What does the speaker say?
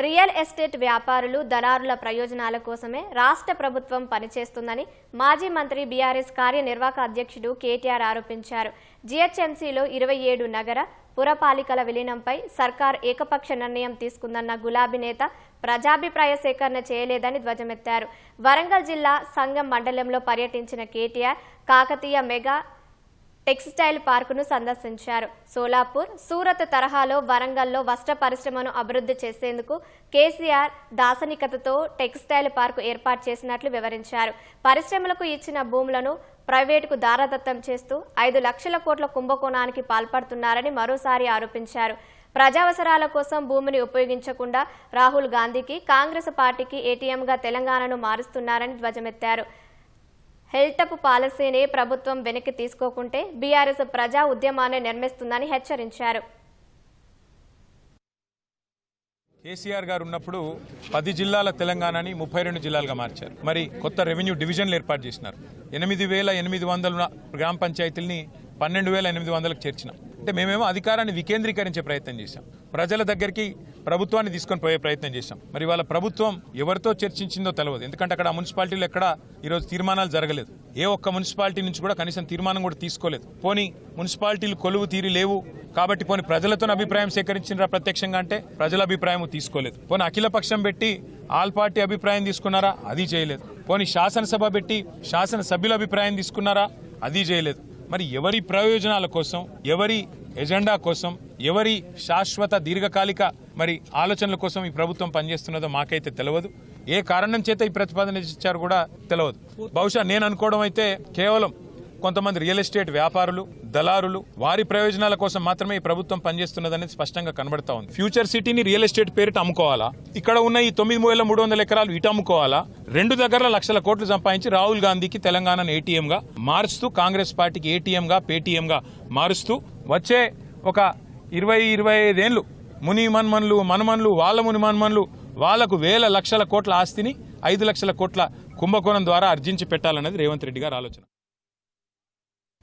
Real estate వ్యాపారులు దళారుల ప్రయోజనాల కోసమే రాష్ట్ర ప్రభుత్వం పనిచేస్తుందని మాజీ మంత్రి బీఆర్ఎస్ కార్యనిర్వాహక అధ్యక్షుడు కేటీఆర్ ఆరోపించారు. జీహెచ్ఎంసీలో 27 నగర పురపాలికల విలీనంపై సర్కార్ ఏకపక్ష నిర్ణయం తీసుకుందన్న గులాబీ నేత ప్రజాభిప్రాయ సేకరణ చేయలేదని ధ్వజమెత్తారు. వరంగల్ జిల్లా సంగం మండలంలో పర్యటించిన కేటీఆర్ కాకతీయ మెగా టెక్స్టైల్ పార్కును సందర్శించారు. సోలాపూర్, సూరత్ తరహాలో వరంగల్లో వస్త్ర పరిశ్రమను అభివృద్ధి చేసేందుకు కేసీఆర్ దార్శనికతతో టెక్స్టైల్ పార్కు ఏర్పాటు చేసినట్లు వివరించారు. పరిశ్రమలకు ఇచ్చిన భూములను ప్రైవేటుకు దారదత్తం చేస్తూ 5 లక్షల కోట్ల కుంభకోణానికి పాల్పడుతున్నారని మరోసారి ఆరోపించారు. ప్రజావసరాల కోసం భూమిని ఉపయోగించకుండా రాహుల్ గాంధీకి, కాంగ్రెస్ పార్టీకి ఏటీఎంగా తెలంగాణను మారుస్తున్నారని ధ్వజమెత్తారు. హెల్టప్ పాలసీని ప్రభుత్వం వెనక్కి తీసుకోకుంటే బీఆర్ఎస్ ప్రజా ఉద్యమాన్ని నిర్మిస్తుందని హెచ్చరించారు. కేసీఆర్ గారు ఉన్నప్పుడు 10 జిల్లాల తెలంగాణని 32 జిల్లాలుగా మార్చారు. మరి కొత్త రెవెన్యూ డివిజన్లు ఏర్పాటు చేసినారు. 8,800 గ్రామ పంచాయతీల్ని 12,800లకు చేర్చినాం. అంటే మేమేమో అధికారాన్ని వికేంద్రీకరించే ప్రయత్నం చేశాం. ప్రజల దగ్గరికి ప్రభుత్వాన్ని తీసుకొని పోయే ప్రయత్నం చేశాం. మరి వాళ్ళ ప్రభుత్వం ఎవరితో చర్చించిందో తెలియదు. ఎందుకంటే అక్కడ మున్సిపాలిటీలు ఎక్కడ ఈరోజు తీర్మానాలు జరగలేదు. ఏ ఒక్క మున్సిపాలిటీ నుంచి కూడా కనీసం తీర్మానం కూడా తీసుకోలేదు. పోనీ మున్సిపాలిటీలు కొలువు తీరి లేవు కాబట్టి పోనీ ప్రజలతో అభిప్రాయం సేకరించినారా ప్రత్యక్షంగా అంటే ప్రజల అభిప్రాయం తీసుకోలేదు. పోనీ అఖిలపక్షం పెట్టి ఆల్ పార్టీ అభిప్రాయం తీసుకున్నారా? అది చేయలేదు. పోనీ శాసనసభ పెట్టి శాసనసభ్యుల అభిప్రాయం తీసుకున్నారా? అది చేయలేదు. మరి ఎవరి ప్రయోజనాల కోసం, ఎవరి ఎజెండా కోసం, ఎవరి శాశ్వత దీర్ఘకాలిక మరి ఆలోచనల కోసం ఈ ప్రభుత్వం పనిచేస్తున్నదో మాకైతే తెలియదు. ఏ కారణం చేత ఈ ప్రతిపాదన ఇచ్చారు కూడా తెలియదు. బహుశా నేను అనుకోవడం అయితే కేవలం కొంతమంది రియల్ ఎస్టేట్ వ్యాపారులు, దళారులు వారి ప్రయోజనాల కోసం మాత్రమే ఈ ప్రభుత్వం పనిచేస్తున్నదనేది స్పష్టంగా కనబడతా ఉంది. ఫ్యూచర్ సిటీని రియల్ ఎస్టేట్ పేరిట అమ్ముకోవాలా? ఇక్కడ ఉన్న ఈ 9,300 ఎకరాలు ఇటు అమ్ముకోవాలా? 2 దగ్గర లక్షల కోట్లు సంపాదించి రాహుల్ గాంధీకి తెలంగాణను ఏటీఎంగా మారుస్తూ, కాంగ్రెస్ పార్టీకి ఏటీఎంగా, పేటీఎంగా మారుస్తూ వచ్చే ఒక 20-25 ఏళ్లు ముని మన్మన్లు, మనమన్లు, వాళ్ళ ముని మన్మన్లు వాళ్లకు వేల లక్షల కోట్ల ఆస్తిని 5 లక్షల కోట్ల కుంభకోణం ద్వారా అర్జించి పెట్టాలన్నది రేవంత్ రెడ్డి గారి ఆలోచన.